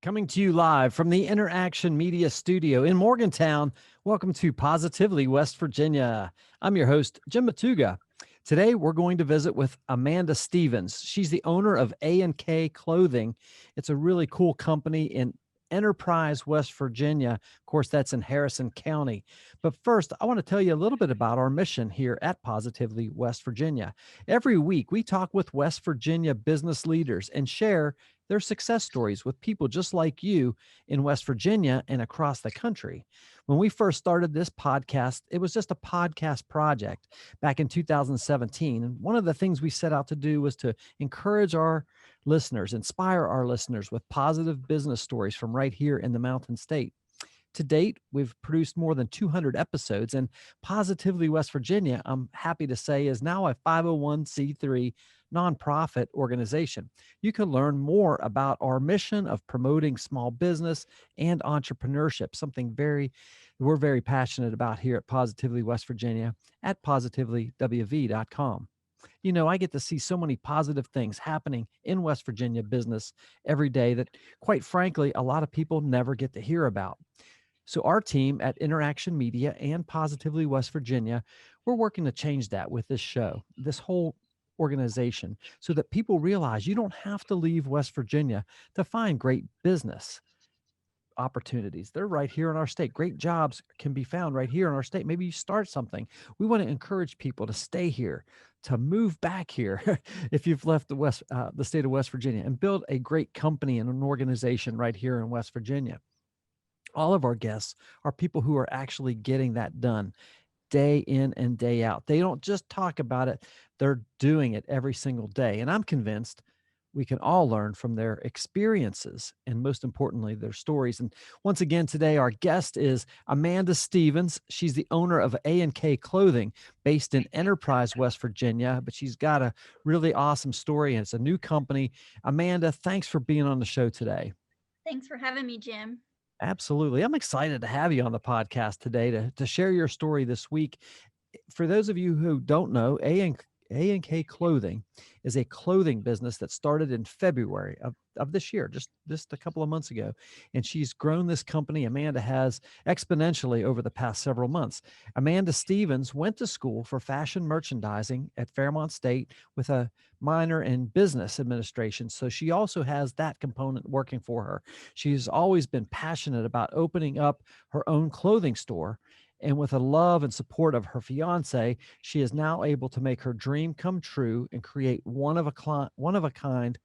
Coming to you live from the Interaction Media Studio in Morgantown. Welcome to Positively West Virginia. I'm your host, Jim Matuga. Today, we're going to visit with Amanda Stevens. She's the owner of A&K Clothing. It's a really cool company in Enterprise, West Virginia. Of course, that's in Harrison County. But first, I want to tell you a little bit about our mission here at Positively West Virginia. Every week, we talk with West Virginia business leaders and share their success stories with people just like you in West Virginia and across the country. When we first started this podcast, it was just a podcast project back in 2017. And one of the things we set out to do was to encourage our listeners, inspire our listeners with positive business stories from right here in the Mountain State. To date, we've produced more than 200 episodes, and Positively West Virginia, I'm happy to say, is now a 501c3 nonprofit organization. You can learn more about our mission of promoting small business and entrepreneurship, something we're very passionate about here at Positively West Virginia at positivelywv.com. You know, I get to see so many positive things happening in West Virginia business every day that, quite frankly, a lot of people never get to hear about. So our team at Interaction Media and Positively West Virginia, we're working to change that with this show, this whole organization, so that people realize you don't have to leave West Virginia to find great business opportunities. They're right here in our state. Great jobs can be found right here in our state. Maybe you start something. We want to encourage people to stay here, to move back here if you've left the state of West Virginia, and build a great company and an organization right here in West Virginia. All of our guests are people who are actually getting that done day in and day out. They don't just talk about it, they're doing it every single day. And I'm convinced we can all learn from their experiences and, most importantly, their stories. And once again, today, our guest is Amanda Stevens. She's the owner of A&K Clothing based in Enterprise, West Virginia, but she's got a really awesome story, and it's a new company. Amanda, thanks for being on the show today. Thanks for having me, Jim. Absolutely. I'm excited to have you on the podcast today to share your story this week. For those of you who don't know, A&K Clothing is a clothing business that started in February of this year, just a couple of months ago. And she's grown this company, Amanda has, exponentially over the past several months. Amanda Stevens went to school for fashion merchandising at Fairmont State with a minor in business administration. So she also has that component working for her. She's always been passionate about opening up her own clothing store. And with the love and support of her fiance, she is now able to make her dream come true and create one of a kind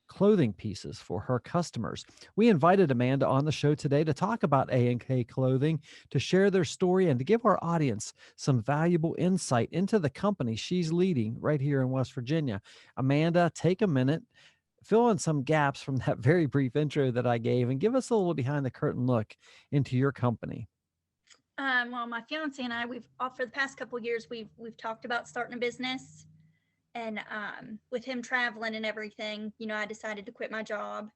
clothing pieces for her customers. We invited Amanda on the show today to talk about A&K Clothing, to share their story, and to give our audience some valuable insight into the company she's leading right here in West Virginia. Amanda, take a minute, fill in some gaps from that very brief intro that I gave, and give us a little behind the curtain look into your company. Well, my fiance and I, we've for the past couple of years, we've talked about starting a business, and with him traveling and everything, I decided to quit my job,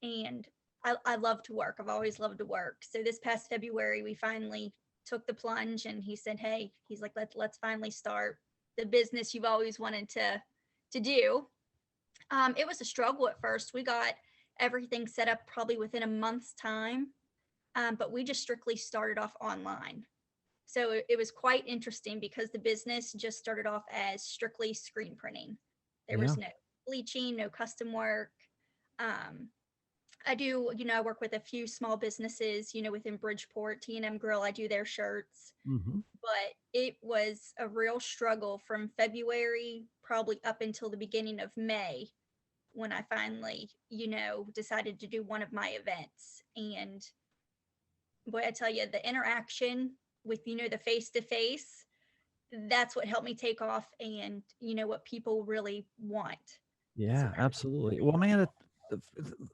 and I love to work. I've always loved to work. So this past February, we finally took the plunge, and he said, "Hey, he's like, let's finally start the business you've always wanted to do." It was a struggle at first. We got everything set up probably within a month's time. But we just strictly started off online. So it was quite interesting because the business just started off as strictly screen printing. There Yeah. was no bleaching, no custom work. Um, I do, I work with a few small businesses, within Bridgeport, T&M Grill, I do their shirts. Hmm. But it was a real struggle from February probably up until the beginning of May when I finally, decided to do one of my events. And boy, I tell you, the interaction with, the face to face, that's what helped me take off and, what people really want. So Yeah, that's absolutely. really Well, helped.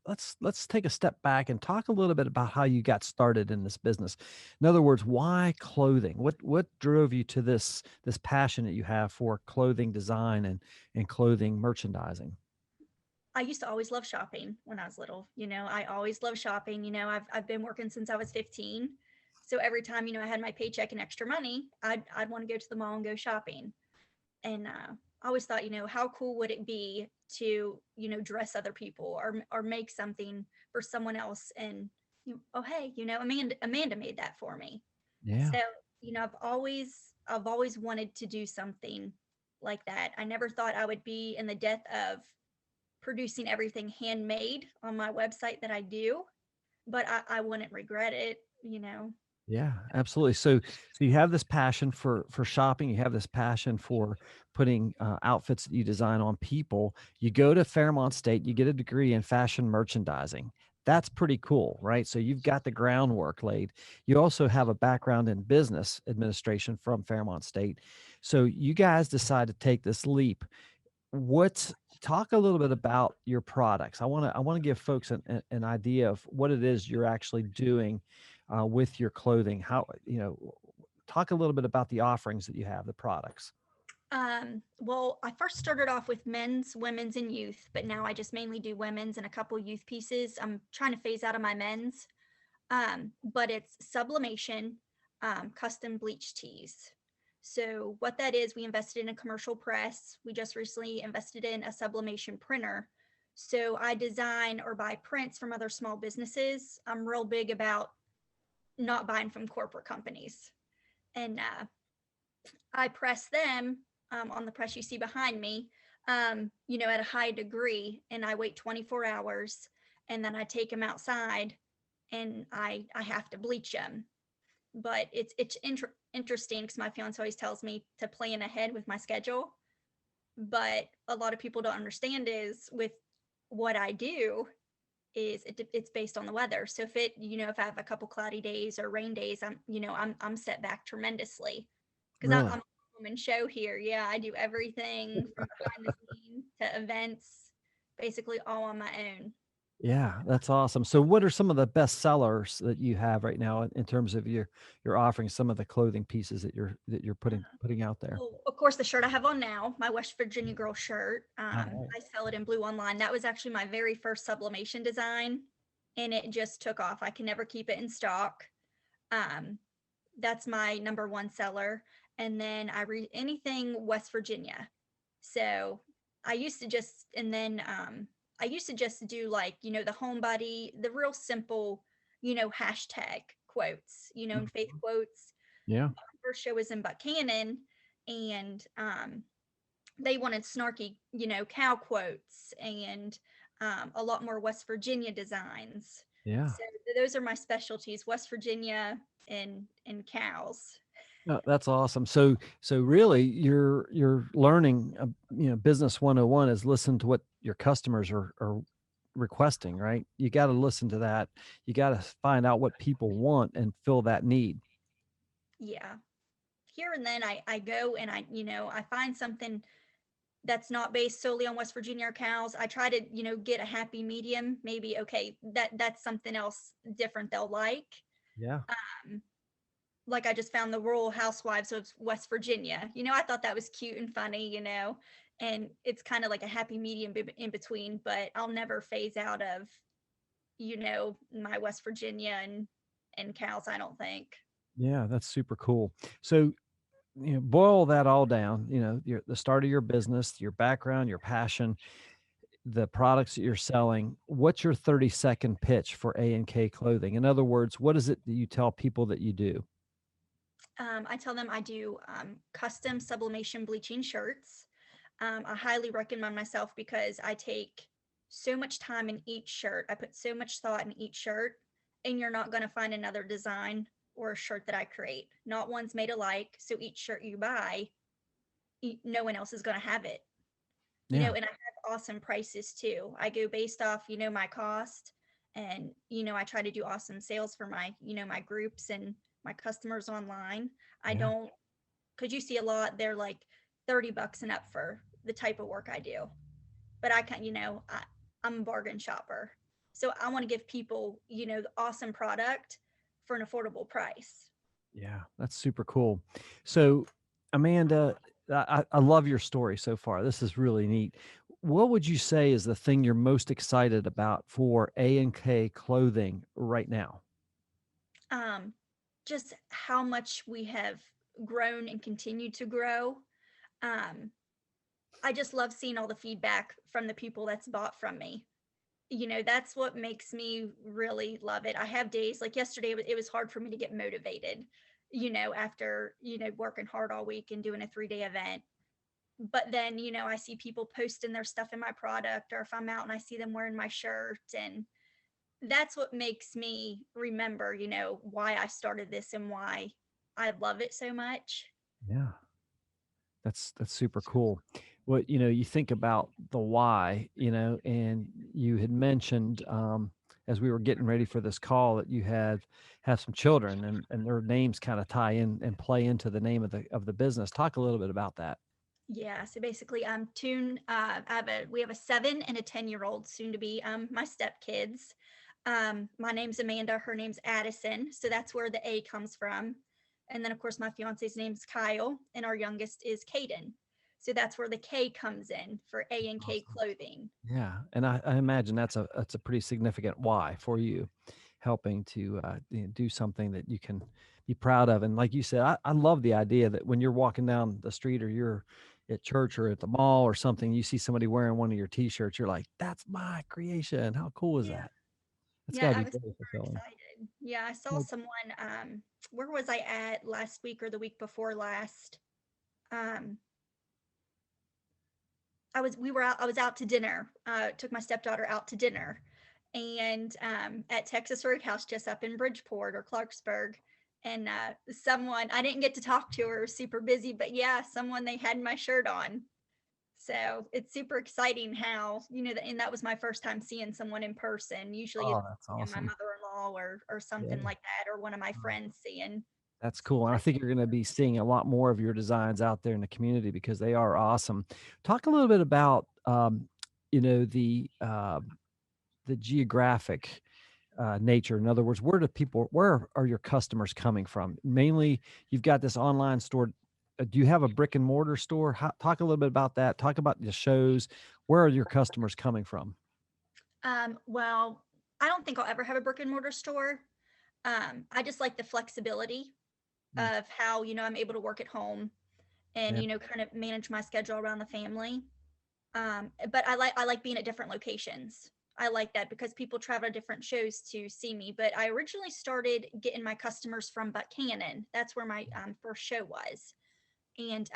Amanda, let's take a step back and talk a little bit about how you got started in this business. In other words, why clothing? What drove you to this passion that you have for clothing design and clothing merchandising? I used to always love shopping when I was little. I always loved shopping. I've been working since I was 15. So every time, I had my paycheck and extra money, I'd want to go to the mall and go shopping. And I always thought, how cool would it be to, dress other people or make something for someone else and oh hey, Amanda made that for me. Yeah. So, I've always wanted to do something like that. I never thought I would be in the depth of producing everything handmade on my website that I do, but I wouldn't regret it. Yeah, absolutely. So you have this passion for shopping. You have this passion for putting outfits that you design on people. You go to Fairmont State. You get a degree in fashion merchandising. That's pretty cool, right? So you've got the groundwork laid. You also have a background in business administration from Fairmont State. So you guys decide to take this leap. What's Talk a little bit about your products. I want to give folks an idea of what it is you're actually doing with your clothing. How, talk a little bit about the offerings that you have, the products. Well, I first started off with men's, women's, and youth, but now I just mainly do women's and a couple youth pieces. I'm trying to phase out of my men's. But it's sublimation, custom bleach tees. So what that is, we invested in a commercial press. We just recently invested in a sublimation printer. So I design or buy prints from other small businesses. I'm real big about not buying from corporate companies. And I press them on the press you see behind me, at a high degree, and I wait 24 hours, and then I take them outside, and I have to bleach them. But it's interesting because my fiance always tells me to plan ahead with my schedule. But a lot of people don't understand is with what I do is it's based on the weather. So if I have a couple cloudy days or rain days, I'm set back tremendously because I'm Really? a woman show here. Yeah, I do everything from behind the scenes to events, basically all on my own. Yeah, that's awesome. So what are some of the best sellers that you have right now in terms of your offering, some of the clothing pieces that you're putting out there? Well, of course, the shirt I have on now, my West Virginia girl shirt, All right. I sell it in blue online. That was actually my very first sublimation design, and it just took off. I can never keep it in stock. Um, that's my number one seller. And then I read anything West Virginia. So I used to just do like, the homebody, the real simple, hashtag quotes, and faith Mhm. quotes. Yeah. My first show was in Buchanan, and they wanted snarky, cow quotes and a lot more West Virginia designs. Yeah. So those are my specialties: West Virginia and cows. No, that's awesome. So really you're learning, business 101 is listen to what your customers are requesting, right? You got to listen to that. You got to find out what people want and fill that need. Yeah. Here and then I go and I find something that's not based solely on West Virginia or cows. I try to, get a happy medium. Maybe, okay, that's something else different they'll like. Yeah. Um, like I just found the Rural Housewives of West Virginia. I thought that was cute and funny, and it's kind of like a happy medium in between, but I'll never phase out of, my West Virginia and cows, I don't think. Yeah, that's super cool. So, boil that all down, the start of your business, your background, your passion, the products that you're selling. What's your 30-second pitch for A&K Clothing? In other words, what is it that you tell people that you do? I tell them I do custom sublimation bleaching shirts. I highly recommend myself because I take so much time in each shirt. I put so much thought in each shirt, and you're not going to find another design or a shirt that I create. Not one's made alike. So each shirt you buy, no one else is going to have it. Yeah. And I have awesome prices too. I go based off, my cost, and, I try to do awesome sales for my groups and my customers online. I Yeah. don't, because you see a lot, they're like $30 and up for the type of work I do. But I can, I'm a bargain shopper. So I want to give people, the awesome product for an affordable price. Yeah, that's super cool. So, Amanda, I love your story so far. This is really neat. What would you say is the thing you're most excited about for A&K Clothing right now? Um, just how much we have grown and continue to grow. Um, I just love seeing all the feedback from the people that's bought from me. That's what makes me really love it. I have days like yesterday, it was hard for me to get motivated, after, working hard all week and doing a 3-day event. But then, I see people posting their stuff in my product, or if I'm out and I see them wearing my shirt, and that's what makes me remember, why I started this and why I love it so much. Yeah. That's super cool. What you think about the why, and you had mentioned as we were getting ready for this call that you have some children and their names kind of tie in and play into the name of the business. Talk a little bit about that. Yeah, so basically, we have a 7 and a 10-year-old, soon to be my stepkids. My name's Amanda, her name's Addison, so that's where the A comes from. And then, of course, my fiance's name's Kyle, and our youngest is Caden. So that's where the K comes in for A&K Awesome. Clothing. Yeah, and I imagine that's a pretty significant why for you, helping to do something that you can be proud of. And like you said, I love the idea that when you're walking down the street or you're at church or at the mall or something, you see somebody wearing one of your T-shirts, you're like, "That's my creation." How cool is Yeah. that? That's got Yeah, to I be was very super fulfilling. excited. Yeah, I saw Like, someone, where was I at last week or the week before last? Um, I was out to dinner. Took my stepdaughter out to dinner, and at Texas Roadhouse just up in Bridgeport or Clarksburg. And someone I didn't get to talk to her, super busy, but yeah, someone they had my shirt on. So it's super exciting how and that was my first time seeing someone in person. Usually oh, it's that's my awesome. mother-in-law or Yeah. something like that, or one of my friends seeing. That's So cool, and I think you're gonna be seeing a lot more of your designs out there in the community because they are awesome. Talk a little bit about, you know, the geographic, nature. In other words, where are your customers coming from? Mainly, you've got this online store. Do you have a brick and mortar store? Talk a little bit about that. Talk about the shows. Where are your customers coming from? well, I don't think I'll ever have a brick and mortar store. I just like the flexibility Mm, of how, I'm able to work at home and, yeah, kind of manage my schedule around the family. But I like being at different locations. I like that because people travel to different shows to see me. But I originally started getting my customers from Buckhannon. That's where my first show was. And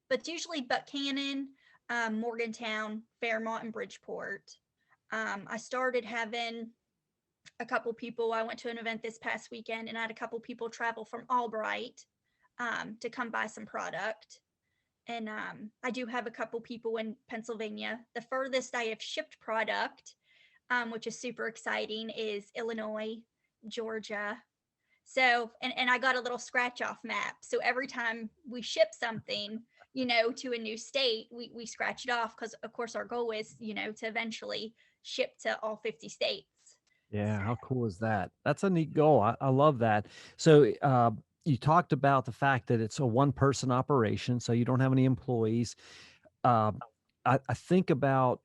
but it's usually Buckhannon, Morgantown, Fairmont, and Bridgeport. I started having a couple people. I went to an event this past weekend, and I had a couple people travel from Albright to come buy some product. And I do have a couple people in Pennsylvania. The furthest I have shipped product, which is super exciting, is Illinois, Georgia. So, and I got a little scratch off map. So every time we ship something, to a new state, we scratch it off because, of course, our goal is, to eventually ship to all 50 states. yeah. So, How cool is that? That's a neat goal. I love that. So, you talked about the fact that it's a one person operation, so you don't have any employees. um, I think about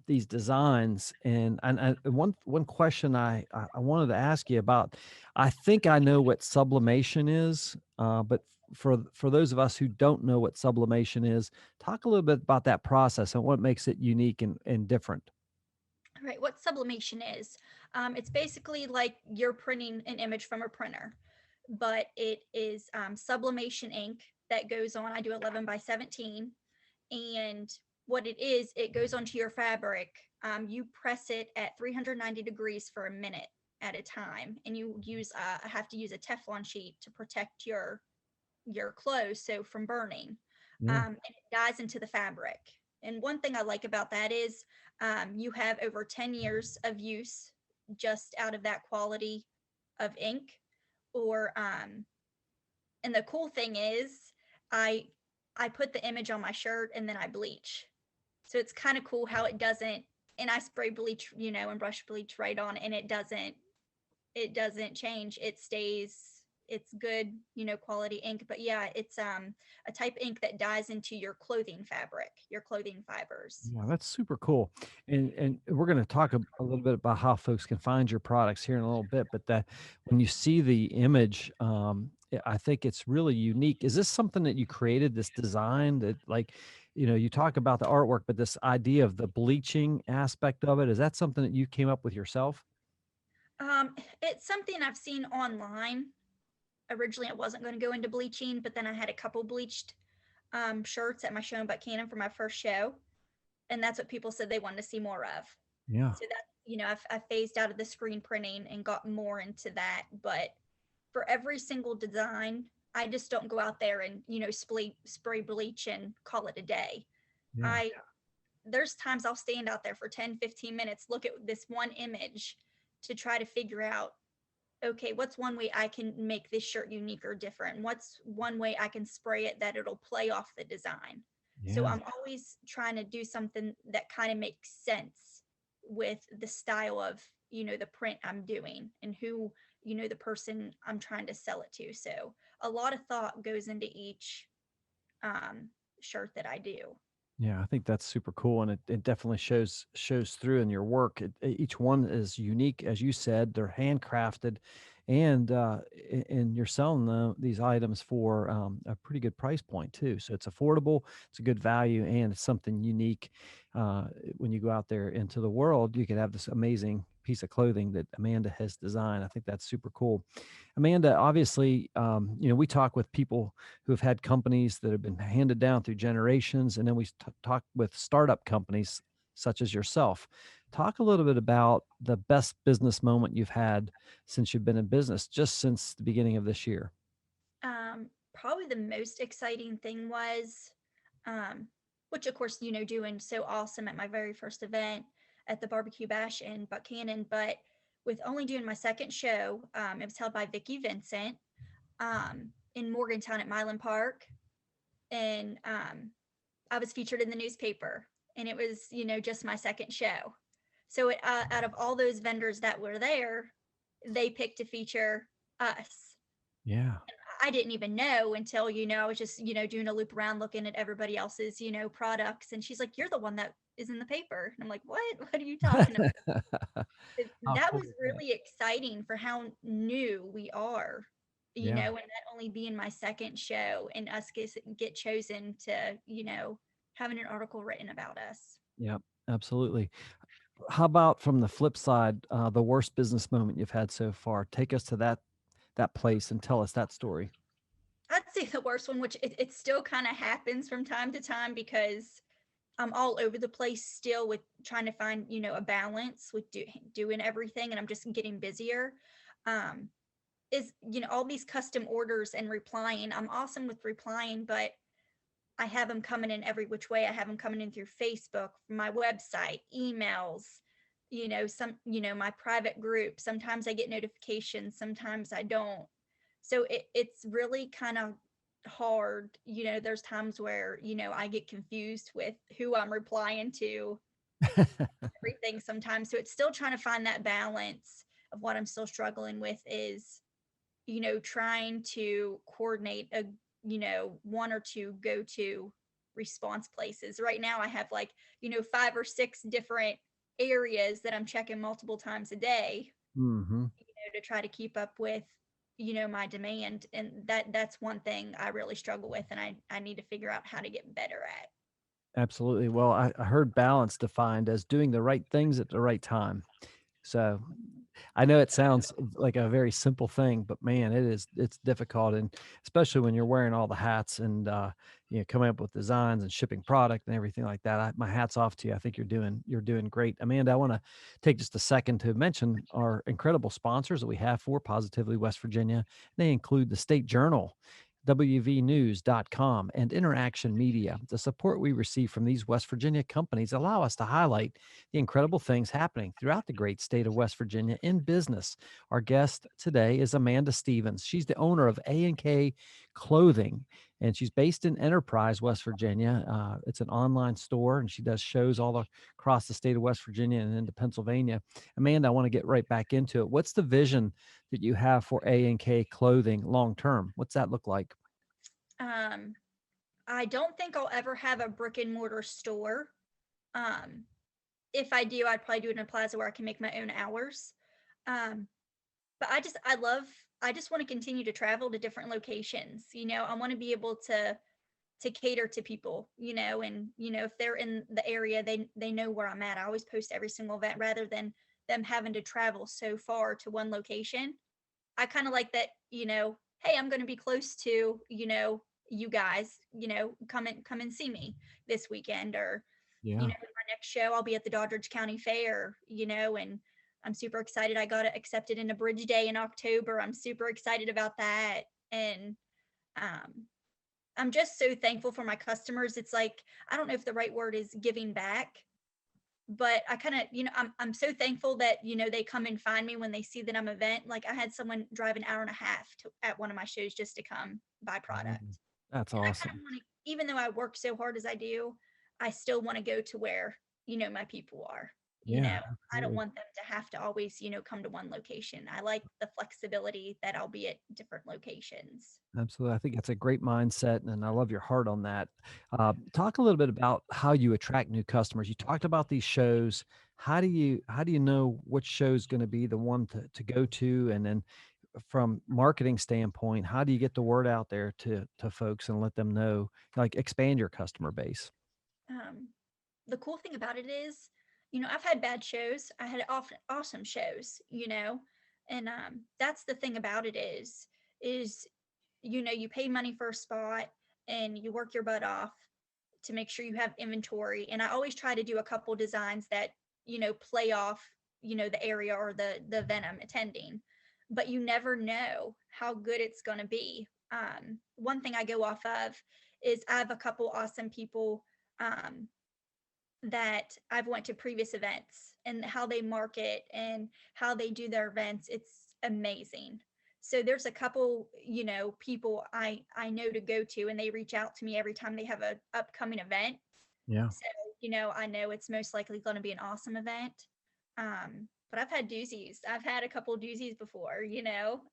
these designs, and one question I wanted to ask you about. I think I know what sublimation is, but for those of us who don't know what sublimation is, talk a little bit about that process and what makes it unique and different. right, what sublimation is, it's basically like you're printing an image from a printer, but it is sublimation ink that goes on. I do 11 by 17. And what it is, it goes onto your fabric. You press it at 390 degrees for a minute at a time, and you have to use a Teflon sheet to protect your clothes so from burning. Yeah. And it dyes into the fabric. And one thing I like about that is you have over 10 years of use just out of that quality of ink. Or and the cool thing is, I I put the image on my shirt and then I bleach. So it's kind of cool how it doesn't, and I spray bleach, and brush bleach right on, and it doesn't change. It stays, it's good, quality ink. But yeah, it's a type of ink that dyes into your clothing fabric, your clothing fibers. Yeah, that's super cool. And we're going to talk a little bit about how folks can find your products here in a little bit, but that when you see the image, I think it's really unique. Is this something that you created, this design that like You talk about the artwork, but this idea of the bleaching aspect of it, is that something that you came up with yourself? It's something I've seen online. Originally, I wasn't going to go into bleaching, but then I had a couple bleached shirts at my show in Buchanan for my first show, and that's what people said they wanted to see more of. Yeah. So that, I phased out of the screen printing and got more into that. But for every single design, I just don't go out there and spray bleach and call it a day. Yeah. I There's times I'll stand out there for 10-15 minutes, look at this one image to try to figure out, okay, what's one way I can make this shirt unique or different? What's one way I can spray it that it'll play off the design? So Yeah. I'm always trying to do something that kind of makes sense with the style of, the print I'm doing and who, the person I'm trying to sell it to. So a lot of thought goes into each um, shirt that I do. Yeah, I think that's super cool, and it definitely shows through in your work. Each one is unique, as you said. They're handcrafted, and you're selling these items for a pretty good price point too. So it's affordable, it's a good value, and it's something unique. Uh, when you go out there into the world, you could have this amazing piece of clothing that Amanda has designed. I think that's super cool. Amanda, obviously, we talk with people who have had companies that have been handed down through generations, and then we talk with startup companies such as yourself. Talk a little bit about the best business moment you've had since you've been in business, just since the beginning of this year. Probably the most exciting thing was, um, which of course, doing so awesome at my very first event at the Barbecue Bash in Buchanan, but with only doing my second show, it was held by Vicki Vincent in Morgantown at Milan Park, and I was featured in the newspaper, and it was, just my second show. So out of all those vendors that were there, they picked to feature us. Yeah. I didn't even know until, I was just, doing a loop around looking at everybody else's, products. And she's like, "You're the one that is in the paper." And I'm like, "What? What are you talking about?" How That cool was is that? really exciting for how new we are, Yeah. and that only being my second show and us get chosen to, having an article written about us. Yeah. Absolutely. How about from the flip side, the worst business moment you've had so far? Take us to that place and tell us that story. I'd say the worst one, which it still kind of happens from time to time because I'm all over the place still with trying to find, a balance with doing everything, and I'm just getting busier. Um, is, all these custom orders and replying. I'm awesome with replying, but I have them coming in every which way. I have them coming in through Facebook, my website, emails, my private group. Sometimes I get notifications, sometimes I don't. So it's really kind of hard. There's times where, I get confused with who I'm replying to, everything sometimes. So it's still trying to find that balance of what I'm still struggling with is, trying to coordinate a, one or two go to response places. Right now, I have like, 5 or 6 different areas that I'm checking multiple times a day, Hmm. to try to keep up with, my demand. And that's one thing I really struggle with. And I need to figure out how to get better at. Absolutely. Well, I heard balance defined as doing the right things at the right time. So I know it sounds like a very simple thing, but man, it's difficult. And especially when you're wearing all the hats and, coming up with designs and shipping product and everything like that. My hat's off to you. I think you're doing great. Amanda, I want to take just a second to mention our incredible sponsors that we have for Positively West Virginia. They include the State Journal, WVnews.com, and Interaction Media. The support we receive from these West Virginia companies allow us to highlight the incredible things happening throughout the great state of West Virginia in business. Our guest today is Amanda Stevens. She's the owner of A&K Clothing, and she's based in Enterprise, West Virginia. It's an online store, and she does shows all across the state of West Virginia and into Pennsylvania. Amanda, I want to get right back into it. What's the vision that you have for A&K Clothing long term? What's that look like? Um, I don't think I'll ever have a brick and mortar store. Um, if I do, I'd probably do it in a plaza where I can make my own hours. Um, but I just want to continue to travel to different locations. I want to be able to to cater to people, and if they're in the area, they know where I'm at. I always post every single event rather than them having to travel so far to one location. I kind of like that, hey, I'm going to be close to, you guys, come and see me this weekend, or Yeah. my next show, I'll be at the Doddridge County Fair, and I'm super excited. I got accepted into Bridge Day in October. I'm super excited about that. And um, I'm just so thankful for my customers. It's like, I don't know if the right word is giving back, but I kind of, I'm so thankful that, they come and find me when they see that I'm an event. Like, I had someone drive an hour and a half at one of my shows just to come buy Mm, product. that's And I kind of awesome. want to, even though I work so hard as I do, I still want to go to where, my people are. Yeah, I don't absolutely. want them to have to always, come to one location. I like the flexibility that I'll be at different locations. Absolutely. I think that's a great mindset, and I love your heart on that. Talk a little bit about how you attract new customers. You talked about these shows. How do you know which show is going to be the one to go to? And then from marketing standpoint, how do you get the word out there to folks and let them know, like expand your customer base? Um, the cool thing about it is, I've had bad shows. I had awesome shows, and that's the thing about it is, you pay money for a spot and you work your butt off to make sure you have inventory. And I always try to do a couple designs that, play off, the area or the event I'm attending. But you never know how good it's going to be. One thing I go off of is I have a couple awesome people um, that I've went to previous events, and how they market and how they do their events. It's amazing. So there's a couple, people I know to go to, and they reach out to me every time they have a upcoming event. Yeah. So, I know it's most likely going to be an awesome event. But I've had doozies. I've had a couple doozies before,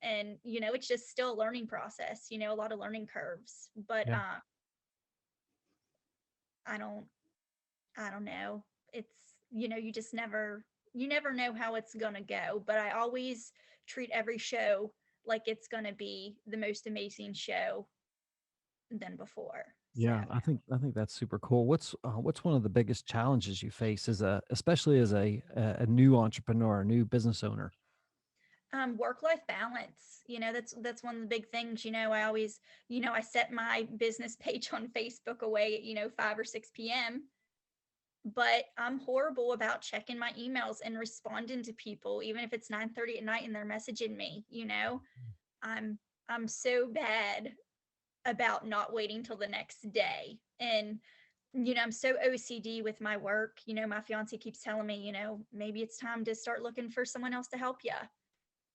and it's just still a learning process, a lot of learning curves. But Yeah. I don't I don't know. It's, you never know how it's going to go, but I always treat every show like it's going to be the most amazing show than before. So, Yeah, I think that's super cool. What's one of the biggest challenges you face as especially as a new entrepreneur, a new business owner? work-life balance, that's one of the big things. I always, I set my business page on Facebook away at, 5 or 6 p.m., but I'm horrible about checking my emails and responding to people, even if it's 9:30 at night and they're messaging me. I'm I'm so bad about not waiting till the next day. And I'm so OCD with my work. My fiance keeps telling me, maybe it's time to start looking for someone else to help you.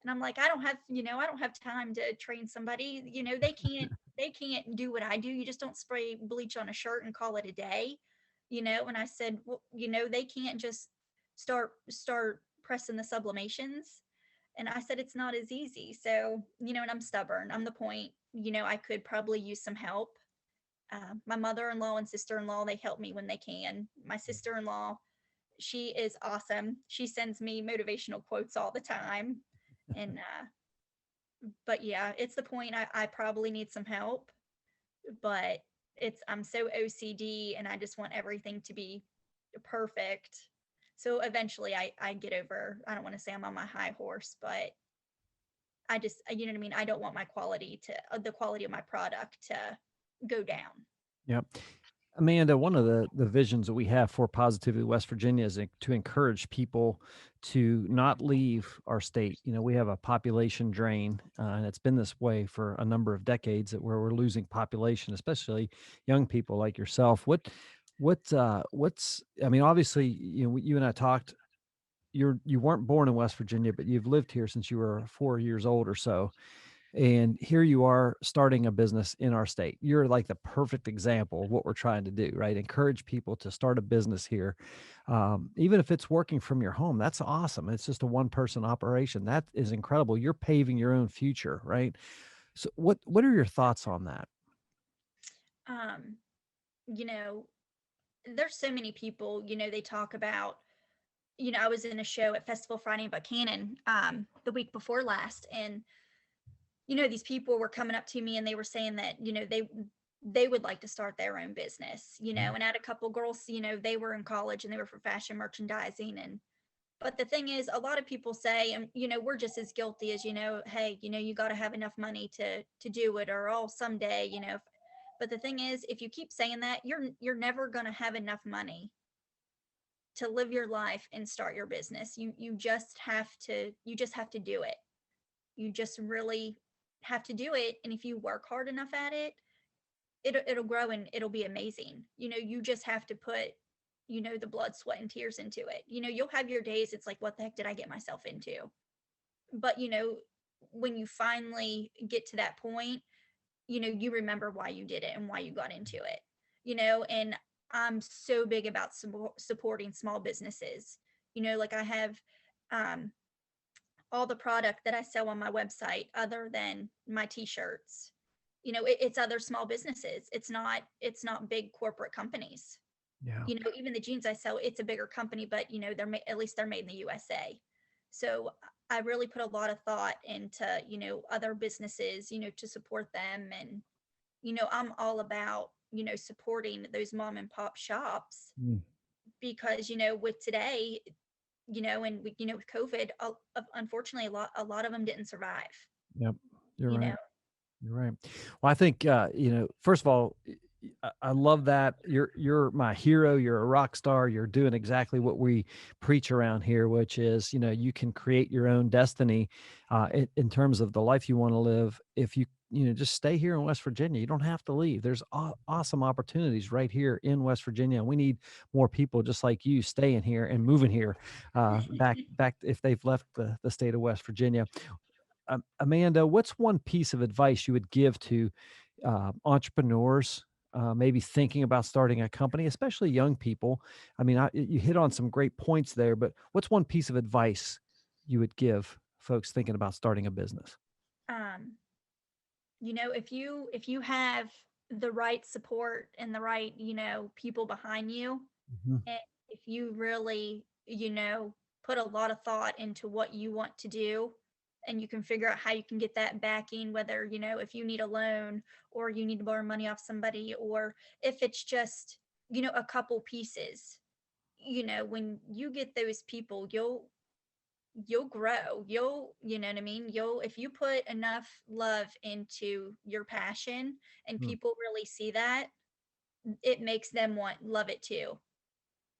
And I'm like, I don't have time to train somebody. They can't do what I do. You just don't spray bleach on a shirt and call it a day. And I said, well, they can't just start pressing the sublimations. And I said, it's not as easy. So, and I'm stubborn. I'm the point, I could probably use some help. My mother-in-law and sister-in-law, they help me when they can. My sister-in-law, she is awesome. She sends me motivational quotes all the time. And but yeah, it's the point, I probably need some help, but I'm so OCD and I just want everything to be perfect. So eventually I get over, I don't want to say I'm on my high horse, but I just, you know what I mean? I don't want the quality of my product to go down. Yep. Amanda, one of the visions that we have for Positively West Virginia is to encourage people to not leave our state. We have a population drain, and it's been this way for a number of decades, that where we're losing population, especially young people like yourself. What's I mean, obviously, you and I talked. You weren't born in West Virginia, but you've lived here since you were 4 years old or so. And here you are starting a business in our state. You're like the perfect example of what we're trying to do, right? Encourage people to start a business here. Even if it's working from your home, that's awesome. It's just a one person operation. That is incredible. You're paving your own future, right? So what are your thoughts on that? Um, you know, there's so many people, they talk about, I was in a show at Festival Friday in Buchanan the week before last, and these people were coming up to me and they were saying that, they would like to start their own business, Mhm. and I had a couple girls, they were in college and they were for fashion merchandising. And but the thing is, a lot of people say, and we're just as guilty as, hey, you got to have enough money to do it, or oh, someday, but the thing is, if you keep saying that, you're never going to have enough money to live your life and start your business. You just have to do it. You just really have to do it, and if you work hard enough at it, it'll grow and it'll be amazing. You just have to put, the blood, sweat, and tears into it. You'll have your days it's like, what the heck did I get myself into? But when you finally get to that point, you remember why you did it and why you got into it. And I'm so big about supporting small businesses. Like I have um all the product that I sell on my website, other than my t-shirts, it's other small businesses. It's not big corporate companies. Yeah. Even the jeans I sell, it's a bigger company, but at least they're made in the USA. So I really put a lot of thought into, other businesses, to support them. And I'm all about, supporting those mom and pop shops, Mm. because with today, and with COVID, unfortunately, a lot of them didn't survive. Yep. You're You right. know, You're right. Well, I think first of all, I love that you're my hero. You're a rock star. You're doing exactly what we preach around here, which is you can create your own destiny in terms of the life you want to live. If you just stay here in West Virginia, you don't have to leave. There's awesome opportunities right here in West Virginia. We need more people just like you staying here and moving here back if they've left the state of West Virginia. Amanda, what's one piece of advice you would give to entrepreneurs, maybe thinking about starting a company, especially young people? I mean, you hit on some great points there, but what's one piece of advice you would give folks thinking about starting a business? um, if you have the right support and the right, people behind you, Mhm. and if you really, put a lot of thought into what you want to do, and you can figure out how you can get that backing, whether, if you need a loan, or you need to borrow money off somebody, or if it's just, a couple pieces, when you get those people, you'll grow. You know what I mean? If you put enough love into your passion and Mm. people really see that, it makes them love it too.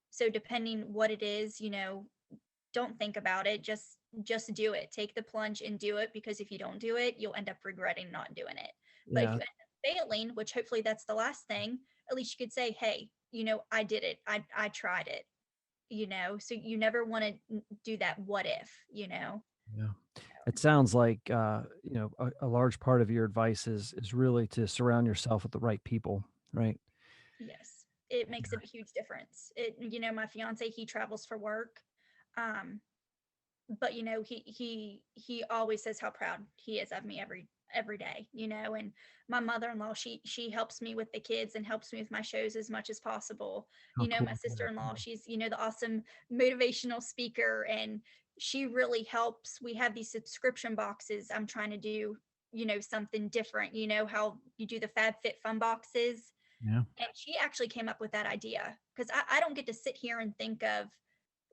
So depending what it is, don't think about it. Just do it. Take the plunge and do it, because if you don't do it, you'll end up regretting not doing it. But if Yeah. you end up failing, which hopefully that's the last thing, at least you could say, hey, I did it. I tried it. So you never want to do that what if. Yeah. It sounds like a large part of your advice is really to surround yourself with the right people, right? Yes, it makes a huge difference. My fiance, he travels for work. Um, but he always says how proud he is of me every day. And my mother-in-law, she helps me with the kids and helps me with my shows as much as possible. How My cool. sister-in-law, she's the awesome motivational speaker, and she really helps. We have these subscription boxes. I'm trying to do something different. How you do the Fab Fit Fun boxes, Yeah. and she actually came up with that idea, because I don't get to sit here and think of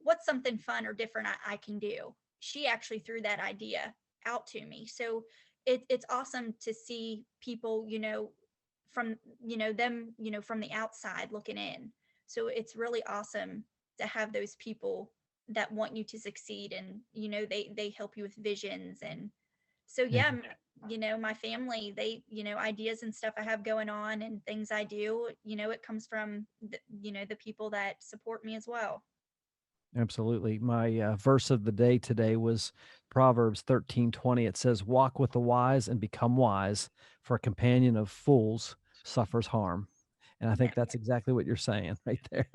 what's something fun or different I can do. She actually threw that idea out to me. So it's awesome to see people, from, them, from the outside looking in. So it's really awesome to have those people that want you to succeed, and, they help you with visions. And so, Yeah. yeah, my family, they, ideas and stuff I have going on and things I do, it comes from the people that support me as well. Absolutely. My verse of the day today was Proverbs 13:20. It says, "Walk with the wise and become wise, for a companion of fools suffers harm." And I Yeah, think that's exactly what you're saying right there.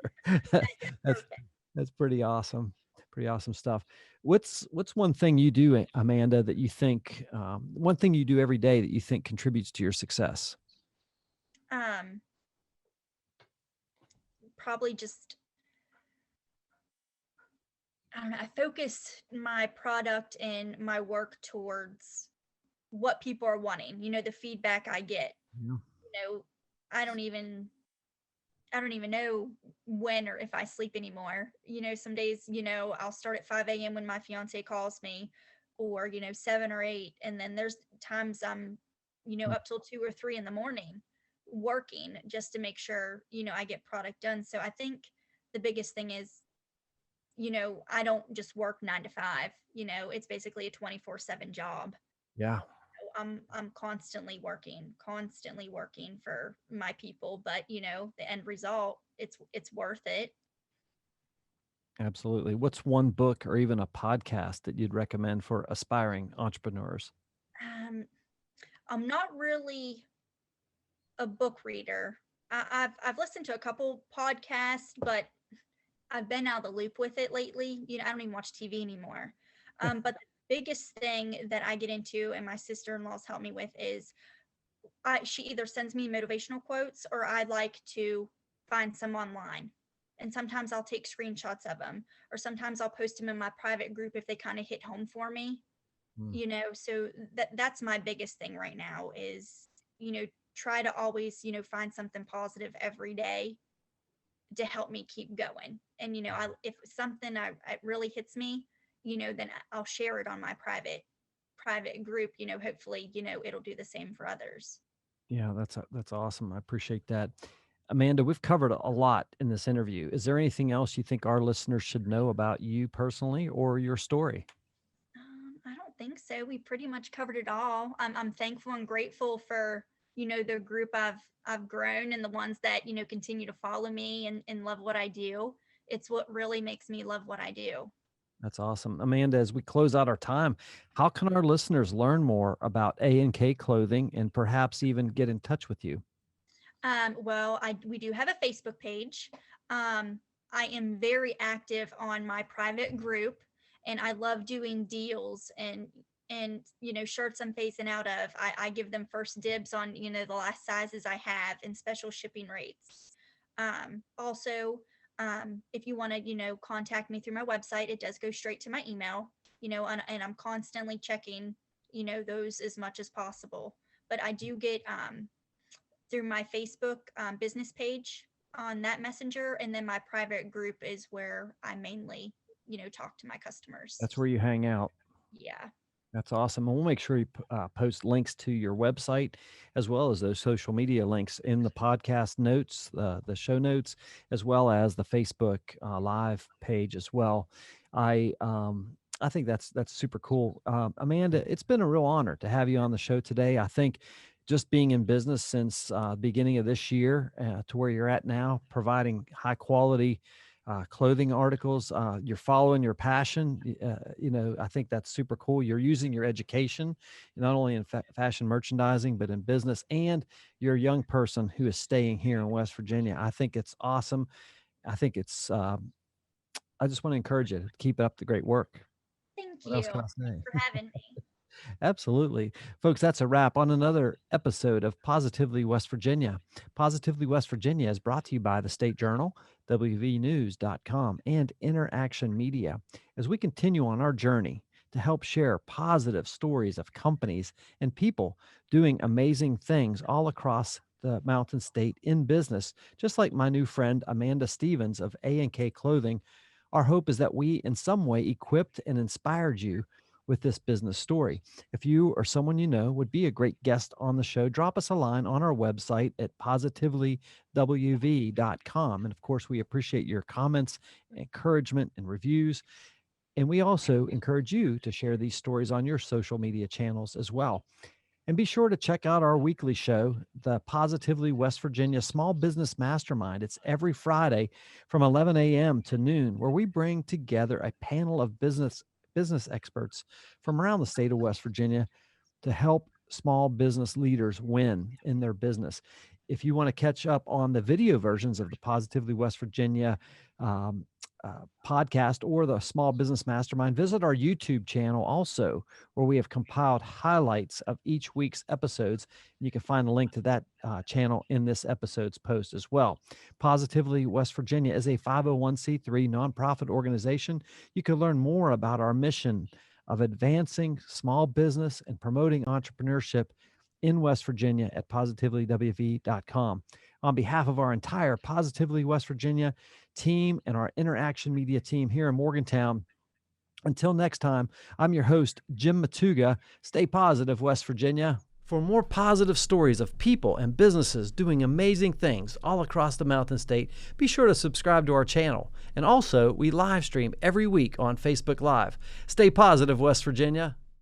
That's perfect. that's pretty awesome. Pretty awesome stuff. What's one thing you do, Amanda, that you think one thing you do every day that you think contributes to your success? Um, Probably just, I don't know, I focus my product and my work towards what people are wanting, the feedback I get. Yeah. You know, I don't even I don't even know when or if I sleep anymore. Some days, I'll start at 5 a.m. when my fiance calls me, or, 7 or 8. And then there's times I'm, Mm. up till 2 or 3 in the morning working just to make sure, I get product done. So I think the biggest thing is, I don't just work 9 to 5, it's basically a 24/7 job. Yeah, I'm constantly working for my people, but the end result, it's worth it. absolutely. What's one book or even a podcast that you'd recommend for aspiring entrepreneurs? Um, I'm not really a book reader. I've listened to a couple podcasts, but I've been out of the loop with it lately. I don't even watch TV anymore. But the biggest thing that I get into, and my sister-in-law's helped me with, is she either sends me motivational quotes, or I like to find some online. And sometimes I'll take screenshots of them, or sometimes I'll post them in my private group if they kind of hit home for me. Mm. So that's my biggest thing right now is, you know, try to always, find something positive every day to help me keep going. And, if something it really hits me, then I'll share it on my private group, hopefully, it'll do the same for others. Yeah, that's awesome. I appreciate that. Amanda, we've covered a lot in this interview. Is there anything else you think our listeners should know about you personally or your story? I don't think so. We pretty much covered it all. I'm thankful and grateful for, the group I've grown, and the ones that, continue to follow me and love what I do. It's what really makes me love what I do. That's awesome. Amanda, as we close out our time, how can our listeners learn more about A&K Clothing and perhaps even get in touch with you? Well, we do have a Facebook page. I am very active on my private group, and I love doing deals and shirts I'm phasing out of. I give them first dibs on the last sizes I have and special shipping rates. Also, if you want to contact me through my website, it does go straight to my email. And I'm constantly checking those as much as possible. But I do get through my Facebook business page on that messenger, and then my private group is where I mainly, talk to my customers. That's where you hang out. Yeah. That's awesome. And we'll make sure you post links to your website as well as those social media links in the podcast notes, the show notes, as well as the Facebook live page as well. I think that's super cool. Amanda, it's been a real honor to have you on the show today. I think just being in business since beginning of this year to where you're at now, providing high quality clothing articles. You're following your passion. I think that's super cool. You're using your education, not only in fashion merchandising, but in business. And you're a young person who is staying here in West Virginia. I think it's awesome. I think I just want to encourage you to keep up the great work. Thank What else you. can I Thanks say? for having me. Absolutely. Folks, that's a wrap on another episode of Positively West Virginia. Positively West Virginia is brought to you by the State Journal, WVNews.com, and Interaction Media as we continue on our journey to help share positive stories of companies and people doing amazing things all across the Mountain State in business, just like my new friend Amanda Stevens of A&K Clothing. Our hope is that we in some way equipped and inspired you with this business story. If you or someone you know would be a great guest on the show, drop us a line on our website at positivelywv.com. And of course, we appreciate your comments, encouragement, and reviews. And we also encourage you to share these stories on your social media channels as well. And be sure to check out our weekly show, the Positively West Virginia Small Business Mastermind. It's every Friday from 11 a.m. to noon, where we bring together a panel of business experts from around the state of West Virginia to help small business leaders win in their business. If you want to catch up on the video versions of the Positively West Virginia um, podcast or the Small Business Mastermind, visit our YouTube channel also, where we have compiled highlights of each week's episodes. You can find a link to that channel in this episode's post as well. Positively West Virginia is a 501c3 nonprofit organization. You can learn more about our mission of advancing small business and promoting entrepreneurship in West Virginia at positivelywv.com. On behalf of our entire Positively West Virginia team and our Interaction Media team here in Morgantown, until next time, I'm your host, Jim Matuga. Stay positive, West Virginia. For more positive stories of people and businesses doing amazing things all across the Mountain State, be sure to subscribe to our channel. And also, we live stream every week on Facebook Live. Stay positive, West Virginia.